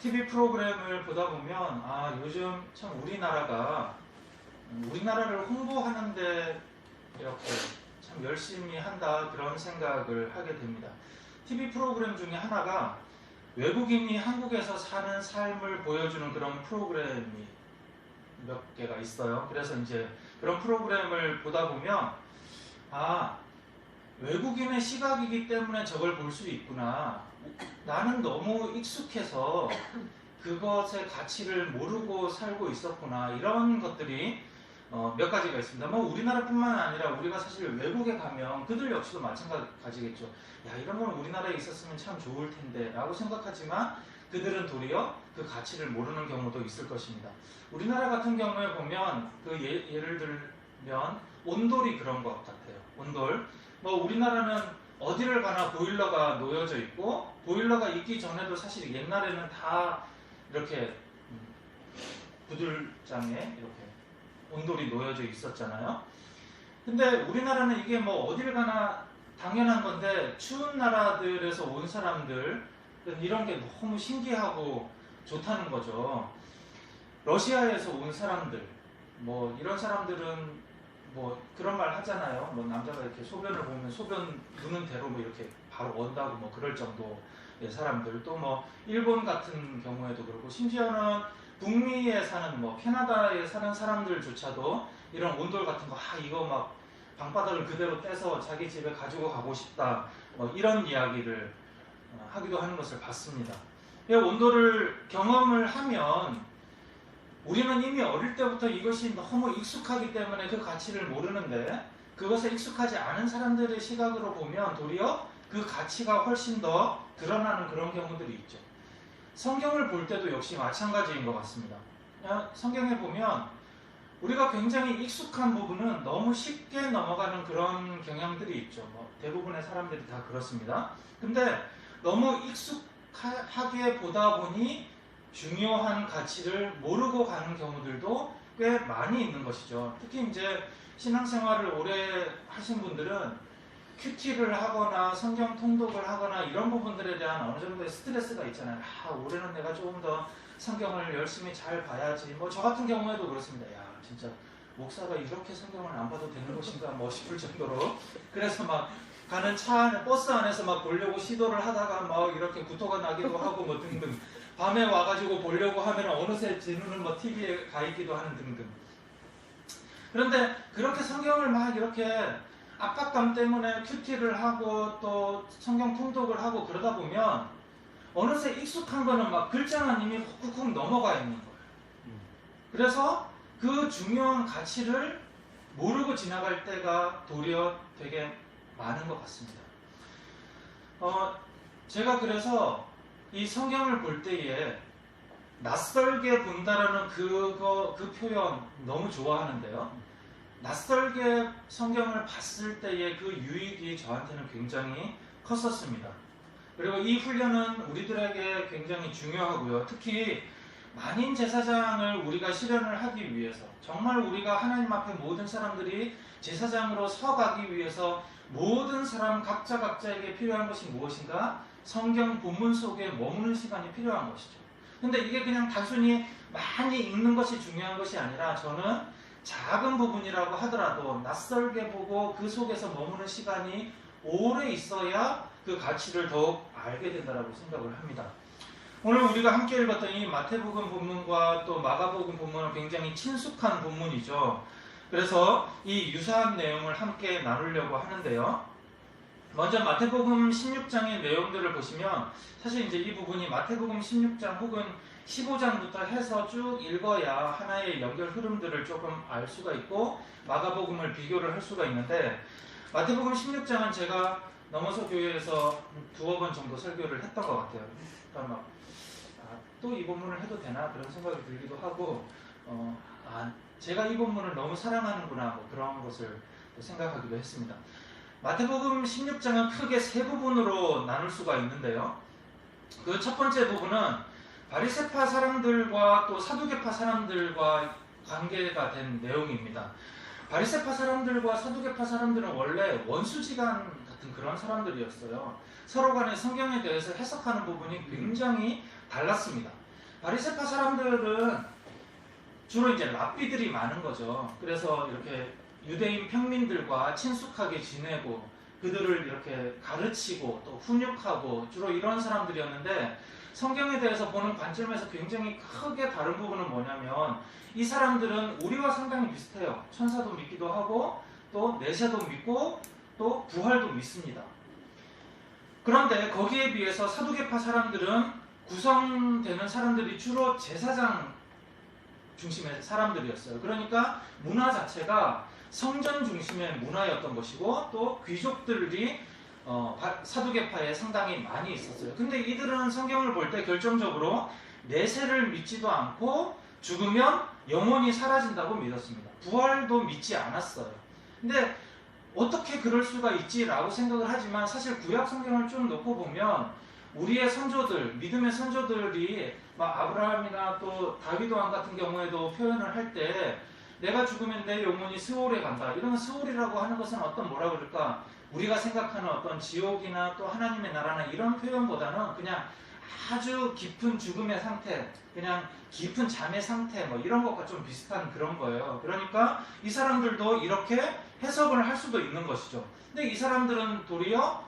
TV 프로그램을 보다 보면 요즘 참 우리나라를 홍보하는데 이렇게 참 열심히 한다 그런 생각을 하게 됩니다. TV 프로그램 중에 하나가 외국인이 한국에서 사는 삶을 보여주는 그런 프로그램이 몇 개가 있어요. 그래서 이제 그런 프로그램을 보다 보면 외국인의 시각이기 때문에 저걸 볼 수 있구나. 나는 너무 익숙해서 그것의 가치를 모르고 살고 있었구나. 이런 것들이 몇 가지가 있습니다. 뭐 우리나라뿐만 아니라 우리가 사실 외국에 가면 그들 역시도 마찬가지겠죠. 야, 이런 건 우리나라에 있었으면 참 좋을 텐데 라고 생각하지만 그들은 도리어 그 가치를 모르는 경우도 있을 것입니다. 우리나라 같은 경우에 보면 예를 들면 온돌이 그런 것 같아요. 온돌. 뭐 우리나라는 어디를 가나 보일러가 놓여져 있고, 보일러가 있기 전에도 사실 옛날에는 다 이렇게 구들장에 이렇게 온돌이 놓여져 있었잖아요. 근데 우리나라는 이게 뭐 어딜 가나 당연한 건데, 추운 나라들에서 온 사람들 이런 게 너무 신기하고 좋다는 거죠. 러시아에서 온 사람들, 뭐 이런 사람들은 뭐 그런 말 하잖아요. 뭐 남자가 이렇게 소변을 보면 소변 누는 대로 뭐 이렇게 바로 온다고 뭐 그럴 정도의 사람들, 또 뭐 일본 같은 경우에도 그렇고, 심지어는 북미에 사는 뭐 캐나다에 사는 사람들조차도 이런 온돌 같은 거, 이거 막 방바닥을 그대로 떼서 자기 집에 가지고 가고 싶다, 뭐 이런 이야기를 하기도 하는 것을 봤습니다. 온돌을 경험을 하면 우리는 이미 어릴 때부터 이것이 너무 익숙하기 때문에 그 가치를 모르는데, 그것에 익숙하지 않은 사람들의 시각으로 보면 도리어 그 가치가 훨씬 더 드러나는 그런 경우들이 있죠. 성경을 볼 때도 역시 마찬가지인 것 같습니다. 성경에 보면 우리가 굉장히 익숙한 부분은 너무 쉽게 넘어가는 그런 경향들이 있죠. 뭐 대부분의 사람들이 다 그렇습니다. 근데 너무 익숙하게 보다 보니 중요한 가치를 모르고 가는 경우들도 꽤 많이 있는 것이죠. 특히 이제 신앙생활을 오래 하신 분들은 큐티를 하거나 성경 통독을 하거나 이런 부분들에 대한 어느 정도의 스트레스가 있잖아요. 올해는 내가 조금 더 성경을 열심히 잘 봐야지. 뭐 저 같은 경우에도 그렇습니다. 야, 진짜 목사가 이렇게 성경을 안 봐도 되는 것인가 뭐 싶을 정도로. 그래서 막 가는 버스 안에서 막 보려고 시도를 하다가 막 이렇게 구토가 나기도 하고 뭐 등등. 밤에 와가지고 보려고 하면 어느새 제 눈은 뭐 TV에 가 있기도 하는 등등. 그런데 그렇게 성경을 막 이렇게 압박감 때문에 큐티를 하고 또 성경 통독을 하고 그러다 보면 어느새 익숙한 거는 막 글자만 이미 훅훅 넘어가 있는 거예요. 그래서 그 중요한 가치를 모르고 지나갈 때가 도리어 되게 많은 것 같습니다. 제가 그래서 이 성경을 볼 때에 낯설게 본다라는 그 표현 너무 좋아하는데요. 낯설게 성경을 봤을 때의 그 유익이 저한테는 굉장히 컸었습니다. 그리고 이 훈련은 우리들에게 굉장히 중요하고요. 특히 만인 제사장을 우리가 실현을 하기 위해서, 정말 우리가 하나님 앞에 모든 사람들이 제사장으로 서가기 위해서 모든 사람 각자에게 필요한 것이 무엇인가? 성경 본문 속에 머무는 시간이 필요한 것이죠. 근데 이게 그냥 단순히 많이 읽는 것이 중요한 것이 아니라, 저는 작은 부분이라고 하더라도 낯설게 보고 그 속에서 머무는 시간이 오래 있어야 그 가치를 더욱 알게 된다고 생각을 합니다. 오늘 우리가 함께 읽었던 이 마태복음 본문과 또 마가복음 본문은 굉장히 친숙한 본문이죠. 그래서 이 유사한 내용을 함께 나누려고 하는데요. 먼저 마태복음 16장의 내용들을 보시면, 사실 이제 이 부분이 마태복음 16장 혹은 15장부터 해서 쭉 읽어야 하나의 연결 흐름들을 조금 알 수가 있고 마가복음을 비교를 할 수가 있는데, 마태복음 16장은 제가 넘어서 교회에서 두어 번 정도 설교를 했던 것 같아요. 그러니까 또 이 본문을 해도 되나 그런 생각이 들기도 하고, 제가 이 본문을 너무 사랑하는구나 뭐 그런 것을 생각하기도 했습니다. 마태복음 16장은 크게 세 부분으로 나눌 수가 있는데요. 그 첫 번째 부분은 바리새파 사람들과 또 사두개파 사람들과 관계가 된 내용입니다. 바리새파 사람들과 사두개파 사람들은 원래 원수지간 같은 그런 사람들이었어요. 서로 간에 성경에 대해서 해석하는 부분이 굉장히 달랐습니다. 바리새파 사람들은 주로 이제 랍비들이 많은 거죠. 그래서 이렇게 유대인 평민들과 친숙하게 지내고 그들을 이렇게 가르치고 또 훈육하고 주로 이런 사람들이었는데, 성경에 대해서 보는 관점에서 굉장히 크게 다른 부분은 뭐냐면, 이 사람들은 우리와 상당히 비슷해요. 천사도 믿기도 하고 또 내세도 믿고 또 부활도 믿습니다. 그런데 거기에 비해서 사두개파 사람들은 구성되는 사람들이 주로 제사장 중심의 사람들이었어요. 그러니까 문화 자체가 성전 중심의 문화였던 것이고, 또 귀족들이 사두개파에 상당히 많이 있었어요. 근데 이들은 성경을 볼 때 결정적으로 내세를 믿지도 않고 죽으면 영원히 사라진다고 믿었습니다. 부활도 믿지 않았어요. 근데 어떻게 그럴 수가 있지라고 생각을 하지만, 사실 구약 성경을 좀 놓고 보면 우리의 선조들, 믿음의 선조들이 막 아브라함이나 또 다윗 왕 같은 경우에도 표현을 할 때 내가 죽으면 내 영혼이 스올에 간다. 이런 스올이라고 하는 것은 어떤 뭐라 그럴까? 우리가 생각하는 어떤 지옥이나 또 하나님의 나라나 이런 표현보다는 그냥 아주 깊은 죽음의 상태, 그냥 깊은 잠의 상태, 뭐 이런 것과 좀 비슷한 그런 거예요. 그러니까 이 사람들도 이렇게 해석을 할 수도 있는 것이죠. 근데 이 사람들은 도리어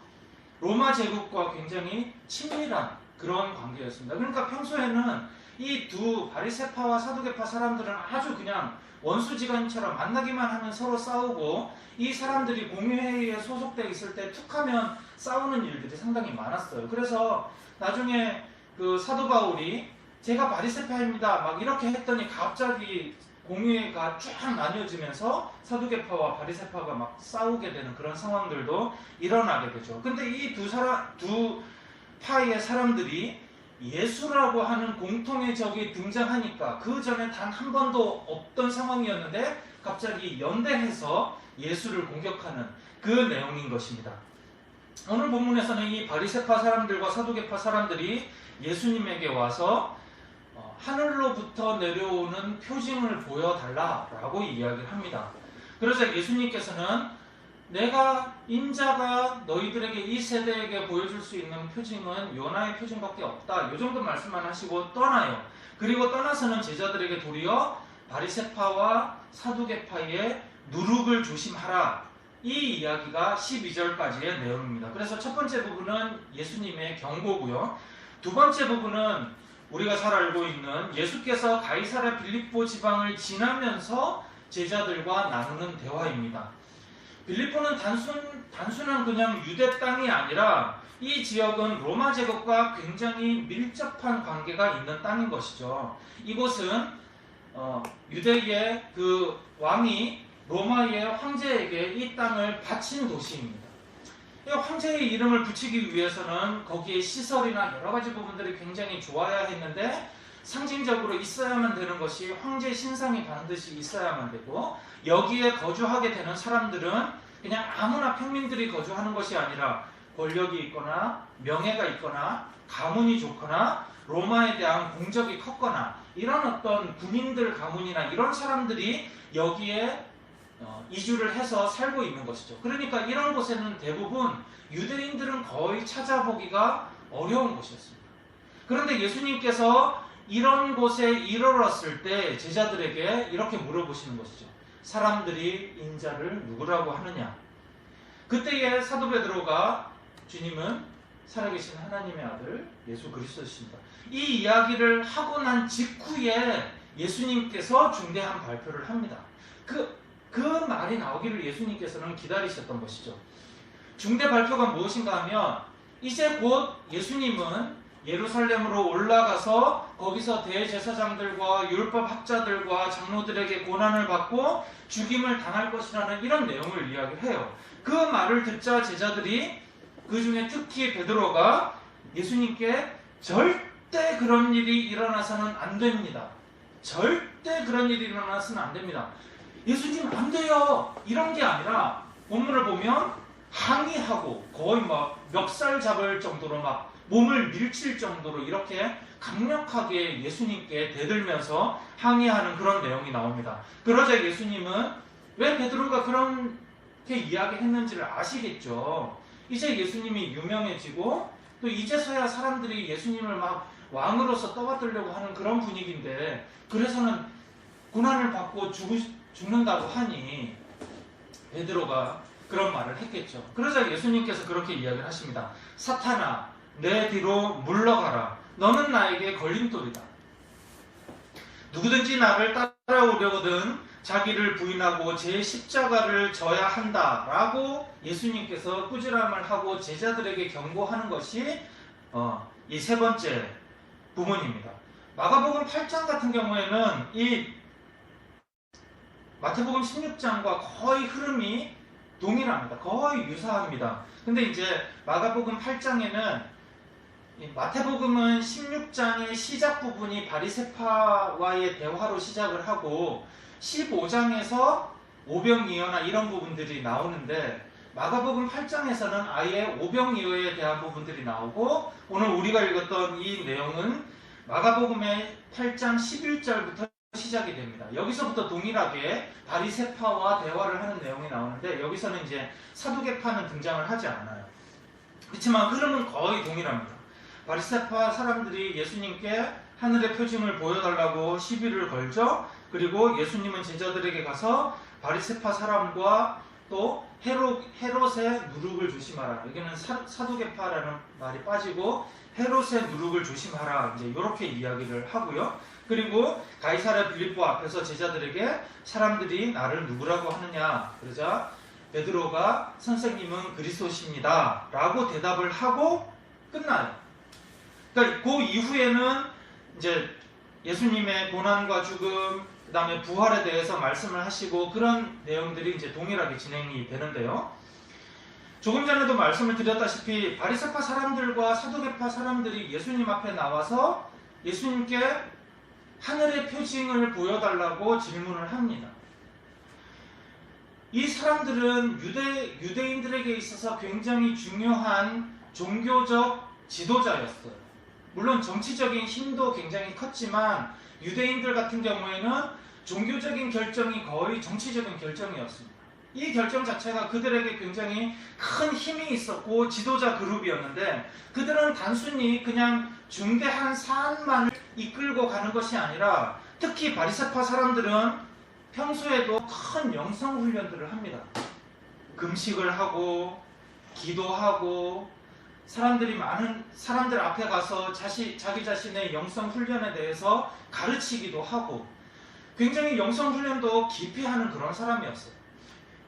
로마 제국과 굉장히 친밀한 그런 관계였습니다. 그러니까 평소에는 이 두 바리새파와 사두개파 사람들은 아주 그냥 원수지간처럼 만나기만 하면 서로 싸우고, 이 사람들이 공유회의에 소속되어 있을 때 툭하면 싸우는 일들이 상당히 많았어요. 그래서 나중에 그 사도 바울이 제가 바리새파입니다 막 이렇게 했더니 갑자기 공유회가 쫙 나뉘어지면서 사두개파와 바리새파가 막 싸우게 되는 그런 상황들도 일어나게 되죠. 근데 이 두 파의 사람들이 예수라고 하는 공통의 적이 등장하니까, 그 전에 단 한 번도 없던 상황이었는데 갑자기 연대해서 예수를 공격하는 그 내용인 것입니다. 오늘 본문에서는 이 바리새파 사람들과 사두개파 사람들이 예수님에게 와서 하늘로부터 내려오는 표징을 보여달라라고 이야기를 합니다. 그래서 예수님께서는 내가 인자가 너희들에게 이 세대에게 보여줄 수 있는 표징은 요나의 표징밖에 없다. 이 정도 말씀만 하시고 떠나요. 그리고 떠나서는 제자들에게 도리어 바리새파와 사두개파의 누룩을 조심하라. 이 이야기가 12절까지의 내용입니다. 그래서 첫 번째 부분은 예수님의 경고고요. 두 번째 부분은 우리가 잘 알고 있는 예수께서 가이사랴 빌립보 지방을 지나면서 제자들과 나누는 대화입니다. 빌립보는 단순한 그냥 유대 땅이 아니라 이 지역은 로마 제국과 굉장히 밀접한 관계가 있는 땅인 것이죠. 이곳은 유대의 그 왕이 로마의 황제에게 이 땅을 바친 도시입니다. 이 황제의 이름을 붙이기 위해서는 거기에 시설이나 여러 가지 부분들이 굉장히 좋아야 했는데, 상징적으로 있어야만 되는 것이 황제 신상이 반드시 있어야만 되고, 여기에 거주하게 되는 사람들은 그냥 아무나 평민들이 거주하는 것이 아니라 권력이 있거나 명예가 있거나 가문이 좋거나 로마에 대한 공적이 컸거나 이런 어떤 군인들 가문이나 이런 사람들이 여기에 이주를 해서 살고 있는 것이죠. 그러니까 이런 곳에는 대부분 유대인들은 거의 찾아보기가 어려운 곳이었습니다. 그런데 예수님께서 이런 곳에 이르렀을 때 제자들에게 이렇게 물어보시는 것이죠. 사람들이 인자를 누구라고 하느냐? 그때에 사도 베드로가 주님은 살아계신 하나님의 아들 예수 그리스도이십니다. 이 이야기를 하고 난 직후에 예수님께서 중대한 발표를 합니다. 그 말이 나오기를 예수님께서는 기다리셨던 것이죠. 중대 발표가 무엇인가 하면, 이제 곧 예수님은 예루살렘으로 올라가서 거기서 대제사장들과 율법 학자들과 장로들에게 고난을 받고 죽임을 당할 것이라는 이런 내용을 이야기해요. 그 말을 듣자 제자들이, 그 중에 특히 베드로가 예수님께 절대 그런 일이 일어나서는 안 됩니다. 절대 그런 일이 일어나서는 안 됩니다. 예수님 안 돼요. 이런 게 아니라 본문을 보면 항의하고 거의 막 멱살 잡을 정도로 막 몸을 밀칠 정도로 이렇게 강력하게 예수님께 대들면서 항의하는 그런 내용이 나옵니다. 그러자 예수님은 왜 베드로가 그렇게 이야기했는지를 아시겠죠. 이제 예수님이 유명해지고 또 이제서야 사람들이 예수님을 막 왕으로서 떠받들려고 하는 그런 분위기인데, 그래서는 고난을 받고 죽는다고 하니 베드로가 그런 말을 했겠죠. 그러자 예수님께서 그렇게 이야기를 하십니다. 사탄아, 내 뒤로 물러가라. 너는 나에게 걸림돌이다. 누구든지 나를 따라오려거든 자기를 부인하고 제 십자가를 져야 한다라고 예수님께서 꾸지람을 하고 제자들에게 경고하는 것이 이 세 번째 부분입니다. 마가복음 8장 같은 경우에는 이 마태복음 16장과 거의 흐름이 동일합니다. 거의 유사합니다. 근데 이제 마가복음 8장에는 마태복음은 16장의 시작 부분이 바리새파와의 대화로 시작을 하고 15장에서 오병이어나 이런 부분들이 나오는데, 마가복음 8장에서는 아예 오병이어에 대한 부분들이 나오고, 오늘 우리가 읽었던 이 내용은 마가복음의 8장 11절부터 시작이 됩니다. 여기서부터 동일하게 바리새파와 대화를 하는 내용이 나오는데, 여기서는 이제 사두개파는 등장을 하지 않아요. 그렇지만 흐름은 거의 동일합니다. 바리새파 사람들이 예수님께 하늘의 표징을 보여달라고 시비를 걸죠. 그리고 예수님은 제자들에게 가서 바리새파 사람과 또 헤롯의 누룩을 조심하라. 여기는 사두개파라는 말이 빠지고 헤롯의 누룩을 조심하라. 이제 이렇게 이야기를 하고요. 그리고 가이사랴 빌립보 앞에서 제자들에게 사람들이 나를 누구라고 하느냐. 그러자 베드로가 선생님은 그리스도십니다 라고 대답을 하고 끝나요. 그러니까 그 이후에는 이제 예수님의 고난과 죽음, 그 다음에 부활에 대해서 말씀을 하시고 그런 내용들이 이제 동일하게 진행이 되는데요. 조금 전에도 말씀을 드렸다시피 바리새파 사람들과 사두개파 사람들이 예수님 앞에 나와서 예수님께 하늘의 표징을 보여달라고 질문을 합니다. 이 사람들은 유대인들에게 있어서 굉장히 중요한 종교적 지도자였어요. 물론 정치적인 힘도 굉장히 컸지만 유대인들 같은 경우에는 종교적인 결정이 거의 정치적인 결정이었습니다. 이 결정 자체가 그들에게 굉장히 큰 힘이 있었고 지도자 그룹이었는데, 그들은 단순히 그냥 중대한 사안만을 이끌고 가는 것이 아니라, 특히 바리새파 사람들은 평소에도 큰 영성 훈련들을 합니다. 금식을 하고 기도하고 많은 사람들 앞에 가서 자기 자신의 영성 훈련에 대해서 가르치기도 하고, 굉장히 영성 훈련도 깊이 하는 그런 사람이었어요.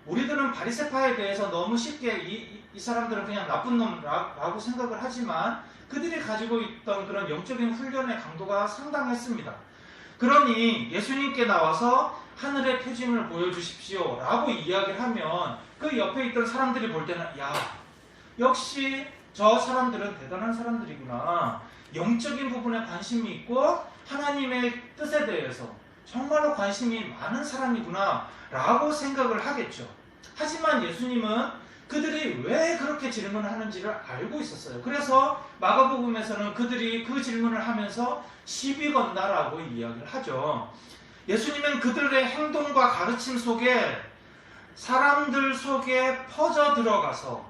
우리들은 바리새파에 대해서 너무 쉽게 이 사람들은 그냥 나쁜 놈라고 생각을 하지만, 그들이 가지고 있던 그런 영적인 훈련의 강도가 상당했습니다. 그러니 예수님께 나와서 하늘의 표징을 보여주십시오 라고 이야기를 하면, 그 옆에 있던 사람들이 볼 때는 야, 역시 저 사람들은 대단한 사람들이구나, 영적인 부분에 관심이 있고 하나님의 뜻에 대해서 정말로 관심이 많은 사람이구나 라고 생각을 하겠죠. 하지만 예수님은 그들이 왜 그렇게 질문을 하는지를 알고 있었어요. 그래서 마가복음에서는 그들이 그 질문을 하면서 시비 건다라고 이야기를 하죠. 예수님은 그들의 행동과 가르침 속에 사람들 속에 퍼져 들어가서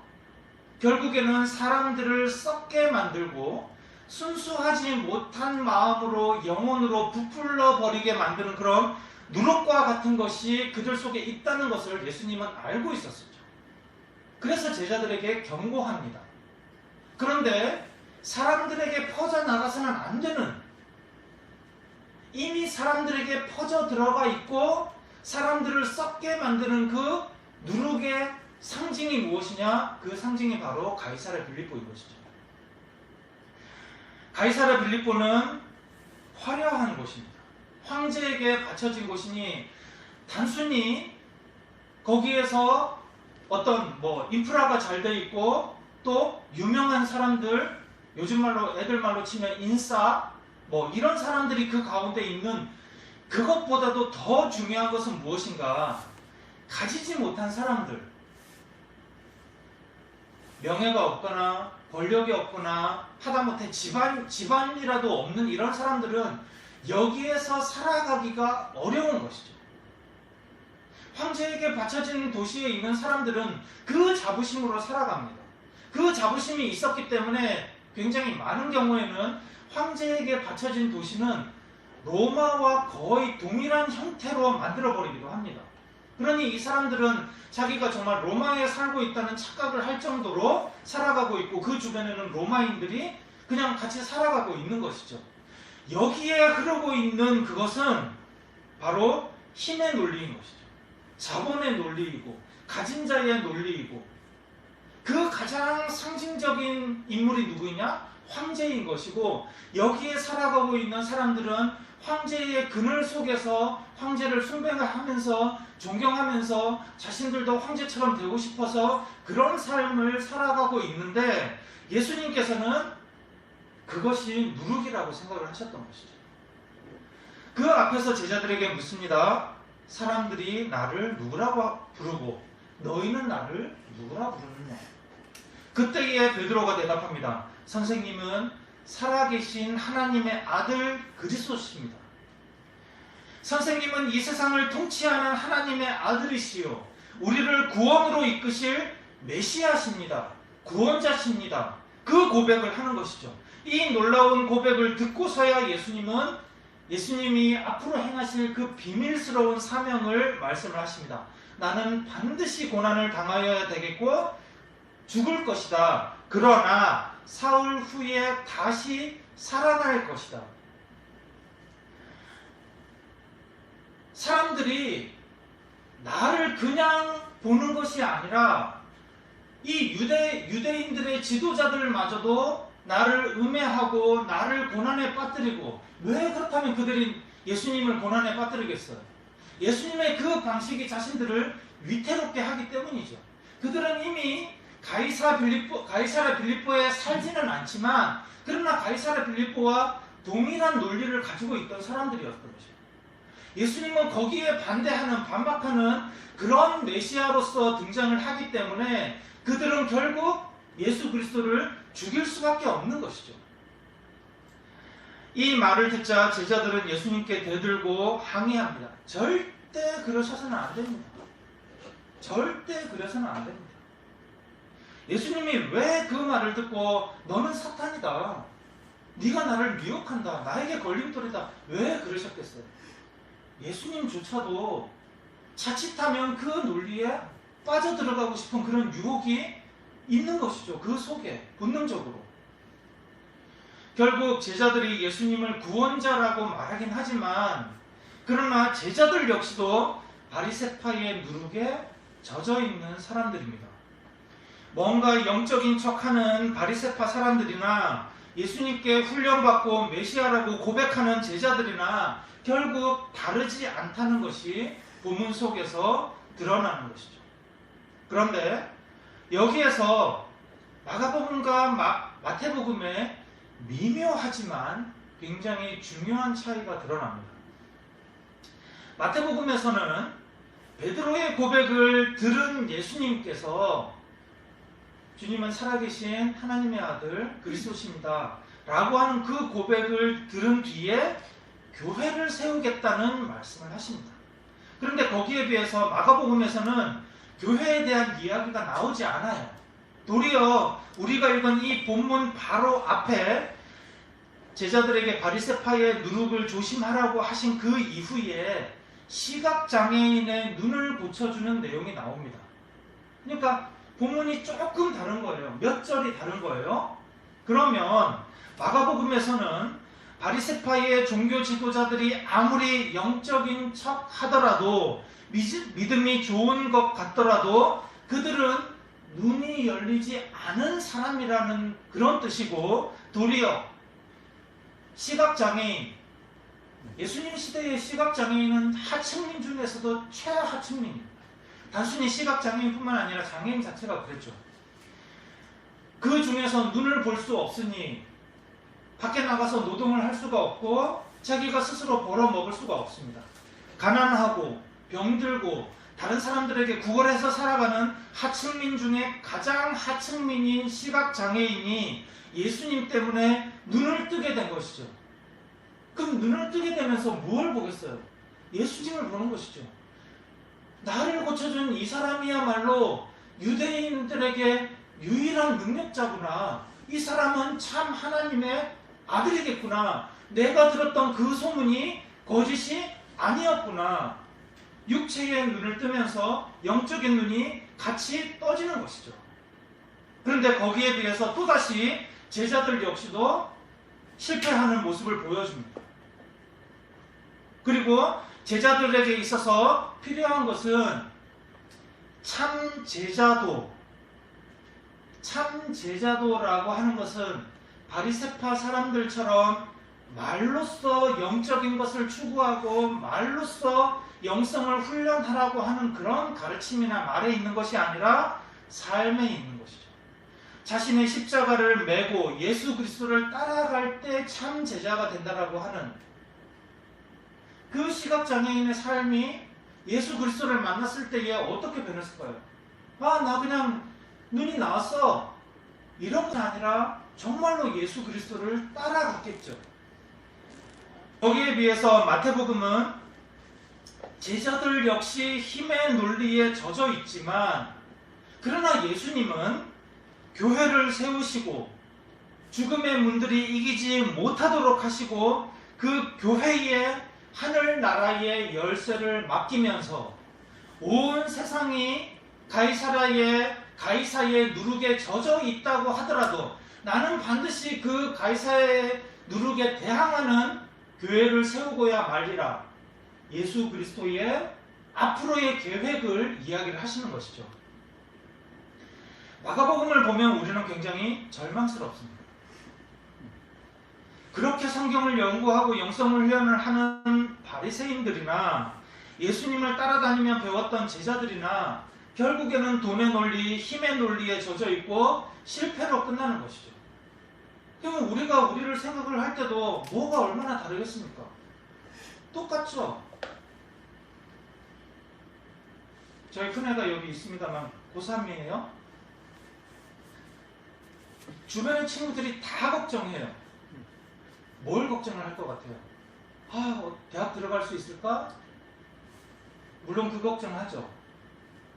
결국에는 사람들을 썩게 만들고 순수하지 못한 마음으로 영혼으로 부풀러 버리게 만드는 그런 누룩과 같은 것이 그들 속에 있다는 것을 예수님은 알고 있었었죠. 그래서 제자들에게 경고합니다. 그런데 사람들에게 퍼져나가서는 안 되는, 이미 사람들에게 퍼져 들어가 있고 사람들을 썩게 만드는 그 누룩의 상징이 무엇이냐? 그 상징이 바로 가이사랴 빌립보인 것이죠. 가이사랴 빌립보는 화려한 곳입니다. 황제에게 바쳐진 곳이니 단순히 거기에서 어떤 인프라가 잘 돼 있고 또 유명한 사람들, 요즘 말로 애들 말로 치면 인싸 이런 사람들이 그 가운데 있는, 그것보다도 더 중요한 것은 무엇인가? 가지지 못한 사람들, 명예가 없거나 권력이 없거나 하다못해 집안이라도 없는 이런 사람들은 여기에서 살아가기가 어려운 것이죠. 황제에게 바쳐진 도시에 있는 사람들은 그 자부심으로 살아갑니다. 그 자부심이 있었기 때문에 굉장히 많은 경우에는 황제에게 바쳐진 도시는 로마와 거의 동일한 형태로 만들어버리기도 합니다. 그러니 이 사람들은 자기가 정말 로마에 살고 있다는 착각을 할 정도로 살아가고 있고, 그 주변에는 로마인들이 그냥 같이 살아가고 있는 것이죠. 여기에 흐르고 있는 그것은 바로 힘의 논리인 것이죠. 자본의 논리이고 가진 자의 논리이고, 그 가장 상징적인 인물이 누구이냐? 황제인 것이고, 여기에 살아가고 있는 사람들은 황제의 그늘 속에서 황제를 숭배하면서 존경하면서 자신들도 황제처럼 되고 싶어서 그런 삶을 살아가고 있는데, 예수님께서는 그것이 누룩이라고 생각을 하셨던 것이죠. 그 앞에서 제자들에게 묻습니다. 사람들이 나를 누구라고 부르고 너희는 나를 누구라 부르느냐? 그때에 베드로가 대답합니다. 선생님은 살아계신 하나님의 아들 그리스도십니다. 선생님은 이 세상을 통치하는 하나님의 아들이시요, 우리를 구원으로 이끄실 메시아십니다. 구원자십니다. 그 고백을 하는 것이죠. 이 놀라운 고백을 듣고서야 예수님이 앞으로 행하실 그 비밀스러운 사명을 말씀을 하십니다. 나는 반드시 고난을 당하여야 되겠고 죽을 것이다. 그러나 사흘 후에 다시 살아날 것이다. 사람들이 나를 그냥 보는 것이 아니라 이 유대인들의 지도자들마저도 나를 음해하고 나를 고난에 빠뜨리고, 왜 그렇다면 그들이 예수님을 고난에 빠뜨리겠어요? 예수님의 그 방식이 자신들을 위태롭게 하기 때문이죠. 그들은 이미 가이사라 빌립보에 살지는 않지만, 그러나 가이사라 빌립보와 동일한 논리를 가지고 있던 사람들이었던 거죠. 예수님은 거기에 반박하는 그런 메시아로서 등장을 하기 때문에 그들은 결국 예수 그리스도를 죽일 수밖에 없는 것이죠. 이 말을 듣자 제자들은 예수님께 대들고 항의합니다. 절대 그러셔서는 안 됩니다. 절대 그래서는 안 됩니다. 예수님이 왜 그 말을 듣고 너는 사탄이다, 네가 나를 미혹한다, 나에게 걸림돌이다, 왜 그러셨겠어요? 예수님조차도 자칫하면 그 논리에 빠져들어가고 싶은 그런 유혹이 있는 것이죠. 그 속에 본능적으로. 결국 제자들이 예수님을 구원자라고 말하긴 하지만, 그러나 제자들 역시도 바리새파의 누룩에 젖어 있는 사람들입니다. 뭔가 영적인 척하는 바리새파 사람들이나 예수님께 훈련받고 메시아라고 고백하는 제자들이나 결국 다르지 않다는 것이 본문 속에서 드러나는 것이죠. 그런데 여기에서 마가복음과 마태복음에 미묘하지만 굉장히 중요한 차이가 드러납니다. 마태복음에서는 베드로의 고백을 들은 예수님께서 주님은 살아계신 하나님의 아들 그리스도십니다 라고 하는 그 고백을 들은 뒤에 교회를 세우겠다는 말씀을 하십니다. 그런데 거기에 비해서 마가복음에서는 교회에 대한 이야기가 나오지 않아요. 도리어 우리가 읽은 이 본문 바로 앞에 제자들에게 바리새파의 누룩을 조심하라고 하신 그 이후에 시각장애인의 눈을 고쳐주는 내용이 나옵니다. 그러니까 본문이 조금 다른 거예요. 몇 절이 다른 거예요. 그러면 마가복음에서는 바리새파의 종교 지도자들이 아무리 영적인 척 하더라도, 믿음이 좋은 것 같더라도 그들은 눈이 열리지 않은 사람이라는 그런 뜻이고, 도리어 시각장애인, 예수님 시대의 시각장애인은 하층민 중에서도 최하층민입니다. 단순히 시각장애인뿐만 아니라 장애인 자체가 그랬죠. 그 중에서 눈을 볼 수 없으니 밖에 나가서 노동을 할 수가 없고 자기가 스스로 벌어먹을 수가 없습니다. 가난하고 병들고 다른 사람들에게 구걸해서 살아가는 하층민 중에 가장 하층민인 시각장애인이 예수님 때문에 눈을 뜨게 된 것이죠. 그럼 눈을 뜨게 되면서 뭘 보겠어요? 예수님을 보는 것이죠. 나를 고쳐준 이 사람이야말로 유대인들에게 유일한 능력자구나. 이 사람은 참 하나님의 아들이겠구나. 내가 들었던 그 소문이 거짓이 아니었구나. 육체의 눈을 뜨면서 영적인 눈이 같이 떠지는 것이죠. 그런데 거기에 비해서 또다시 제자들 역시도 실패하는 모습을 보여줍니다. 그리고 제자들에게 있어서 필요한 것은 참 제자도라고 하는 것은 바리새파 사람들처럼 말로써 영적인 것을 추구하고 말로써 영성을 훈련하라고 하는 그런 가르침이나 말에 있는 것이 아니라 삶에 있는 것이죠. 자신의 십자가를 메고 예수 그리스도를 따라갈 때 참 제자가 된다라고 하는 그 시각장애인의 삶이 예수 그리스도를 만났을 때에 어떻게 변했을까요? 나 그냥 눈이 나왔어. 이런 건 아니라 정말로 예수 그리스도를 따라갔겠죠. 여기에 비해서 마태복음은 제자들 역시 힘의 논리에 젖어 있지만, 그러나 예수님은 교회를 세우시고 죽음의 문들이 이기지 못하도록 하시고 그 교회에 하늘나라의 열쇠를 맡기면서 온 세상이 가이사의 누룩에 젖어 있다고 하더라도 나는 반드시 그 가이사의 누룩에 대항하는 교회를 세우고야 말리라. 예수 그리스도의 앞으로의 계획을 이야기를 하시는 것이죠. 마가복음을 보면 우리는 굉장히 절망스럽습니다. 그렇게 성경을 연구하고 영성을 훈련을 하는 바리새인들이나 예수님을 따라다니며 배웠던 제자들이나 결국에는 돈의 논리, 힘의 논리에 젖어 있고 실패로 끝나는 것이죠. 그러면 우리가 우리를 생각을 할 때도 뭐가 얼마나 다르겠습니까? 똑같죠? 저희 큰애가 여기 있습니다만 고3이에요. 주변의 친구들이 다 걱정해요. 뭘 걱정을 할 것 같아요? 대학 들어갈 수 있을까? 물론 그 걱정하죠.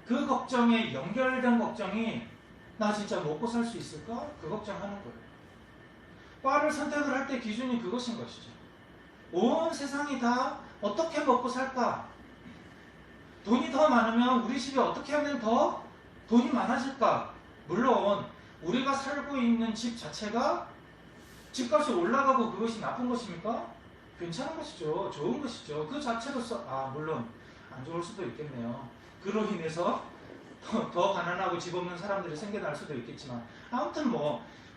그 걱정에 연결된 걱정이 나 진짜 먹고 살 수 있을까? 그 걱정하는 거예요. 과를 선택을 할 때 기준이 그것인 것이죠. 온 세상이 다 어떻게 먹고 살까? 돈이 더 많으면 우리 집이 어떻게 하면 더 돈이 많아질까? 물론 우리가 살고 있는 집 자체가 집값이 올라가고 그것이 나쁜 것입니까? 괜찮은 것이죠. 좋은 것이죠. 그 자체로서 물론 안 좋을 수도 있겠네요. 그로 인해서 더 가난하고 집 없는 사람들이 생겨날 수도 있겠지만, 아무튼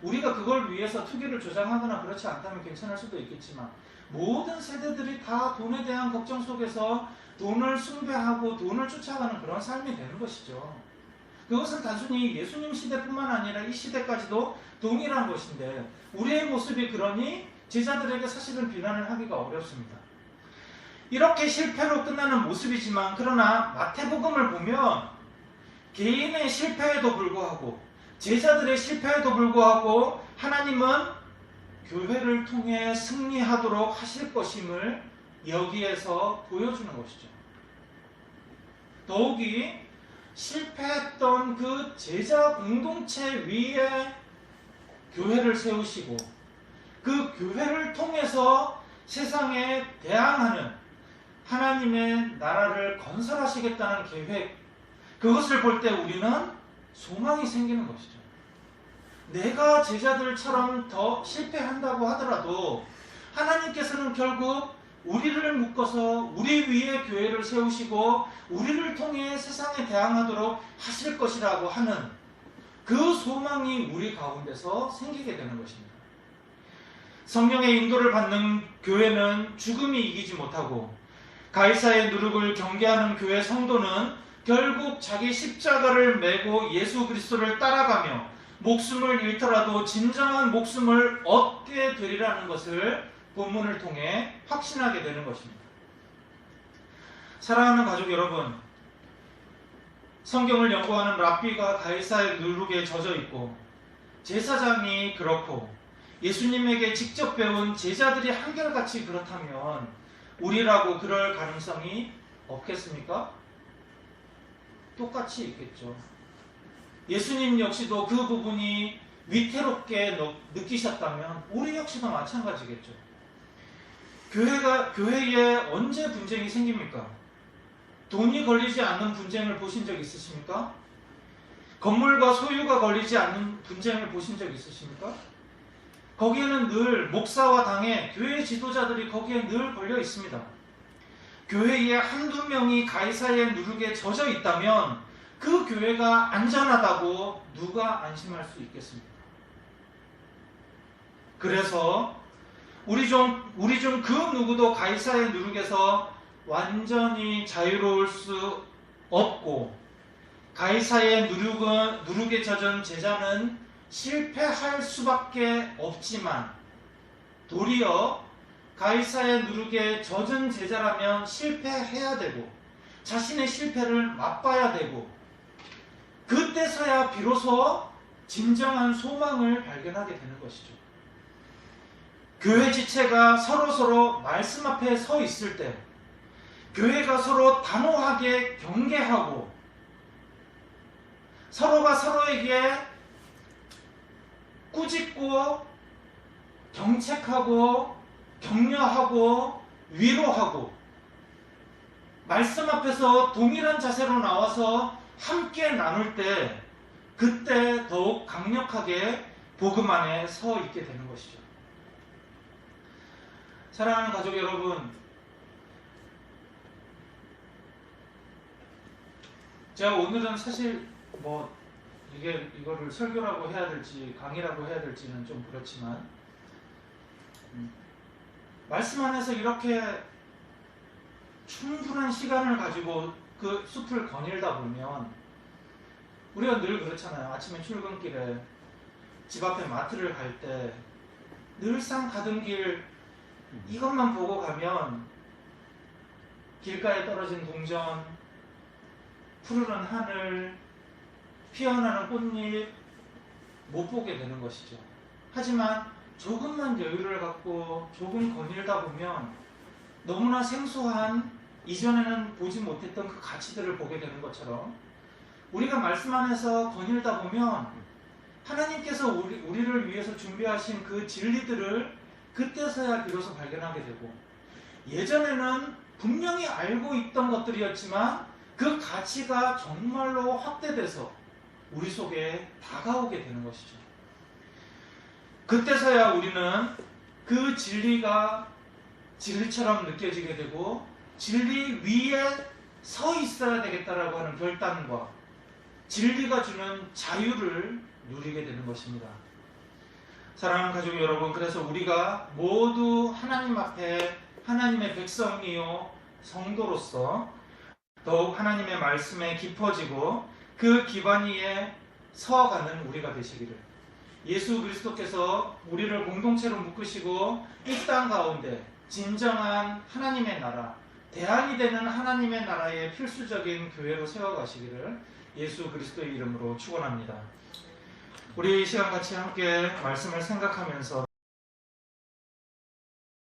우리가 그걸 위해서 투기를 조장하거나 그렇지 않다면 괜찮을 수도 있겠지만, 모든 세대들이 다 돈에 대한 걱정 속에서 돈을 숭배하고 돈을 쫓아가는 그런 삶이 되는 것이죠. 그것은 단순히 예수님 시대뿐만 아니라 이 시대까지도 동일한 것인데, 우리의 모습이 그러니 제자들에게 사실은 비난을 하기가 어렵습니다. 이렇게 실패로 끝나는 모습이지만, 그러나 마태복음을 보면 개인의 실패에도 불구하고 제자들의 실패에도 불구하고 하나님은 교회를 통해 승리하도록 하실 것임을 여기에서 보여주는 것이죠. 더욱이 실패했던 그 제자 공동체 위에 교회를 세우시고 그 교회를 통해서 세상에 대항하는 하나님의 나라를 건설하시겠다는 계획, 그것을 볼 때 우리는 소망이 생기는 것이죠. 내가 제자들처럼 더 실패한다고 하더라도 하나님께서는 결국 우리를 묶어서 우리 위에 교회를 세우시고 우리를 통해 세상에 대항하도록 하실 것이라고 하는 그 소망이 우리 가운데서 생기게 되는 것입니다. 성령의 인도를 받는 교회는 죽음이 이기지 못하고, 가이사의 누룩을 경계하는 교회 성도는 결국 자기 십자가를 메고 예수 그리스도를 따라가며 목숨을 잃더라도 진정한 목숨을 얻게 되리라는 것을 본문을 통해 확신하게 되는 것입니다. 사랑하는 가족 여러분, 성경을 연구하는 랍비가 가이사의 누룩에 젖어 있고 제사장이 그렇고 예수님에게 직접 배운 제자들이 한결같이 그렇다면 우리라고 그럴 가능성이 없겠습니까? 똑같이 있겠죠. 예수님 역시도 그 부분이 위태롭게 느끼셨다면 우리 역시도 마찬가지겠죠. 교회에 언제 분쟁이 생깁니까? 돈이 걸리지 않는 분쟁을 보신 적 있으십니까? 건물과 소유가 걸리지 않는 분쟁을 보신 적 있으십니까? 거기에는 늘 목사와 당회, 교회 지도자들이 거기에 늘 걸려 있습니다. 교회에 한두 명이 가이사의 누룩에 젖어 있다면 그 교회가 안전하다고 누가 안심할 수 있겠습니까? 그래서 우리 중 그 누구도 가이사의 누룩에서 완전히 자유로울 수 없고, 가이사의 누룩에 젖은 제자는 실패할 수밖에 없지만, 도리어 가이사의 누룩에 젖은 제자라면 실패해야 되고 자신의 실패를 맛봐야 되고, 그때서야 비로소 진정한 소망을 발견하게 되는 것이죠. 교회 지체가 서로 말씀 앞에 서 있을 때, 교회가 서로 단호하게 경계하고 서로가 서로에게 꾸짖고 경책하고 격려하고 위로하고 말씀 앞에서 동일한 자세로 나와서 함께 나눌 때, 그때 더욱 강력하게 복음 안에 서 있게 되는 것이죠. 사랑하는 가족 여러분, 제가 오늘은 사실 이거를 설교라고 해야 될지 강의라고 해야 될지는 좀 그렇지만, 말씀 안에서 이렇게 충분한 시간을 가지고 그 숲을 거닐다 보면, 우리가 늘 그렇잖아요. 아침에 출근길에 집 앞에 마트를 갈 때 늘상 가던 길 이것만 보고 가면 길가에 떨어진 동전, 푸르른 하늘, 피어나는 꽃잎 못 보게 되는 것이죠. 하지만 조금만 여유를 갖고 조금 거닐다 보면 너무나 생소한, 이전에는 보지 못했던 그 가치들을 보게 되는 것처럼, 우리가 말씀 안에서 거닐다 보면 하나님께서 우리를 위해서 준비하신 그 진리들을 그때서야 비로소 발견하게 되고, 예전에는 분명히 알고 있던 것들이었지만 그 가치가 정말로 확대돼서 우리 속에 다가오게 되는 것이죠. 그때서야 우리는 그 진리가 진리처럼 느껴지게 되고, 진리 위에 서 있어야 되겠다라고 하는 결단과 진리가 주는 자유를 누리게 되는 것입니다. 사랑하는 가족 여러분, 그래서 우리가 모두 하나님 앞에 하나님의 백성이요 성도로서 더욱 하나님의 말씀에 깊어지고 그 기반 위에 서가는 우리가 되시기를, 예수 그리스도께서 우리를 공동체로 묶으시고 이 땅 가운데 진정한 하나님의 나라, 대안이 되는 하나님의 나라의 필수적인 교회로 세워가시기를 예수 그리스도의 이름으로 축원합니다. 우리 이 시간 같이 함께 말씀을 생각하면서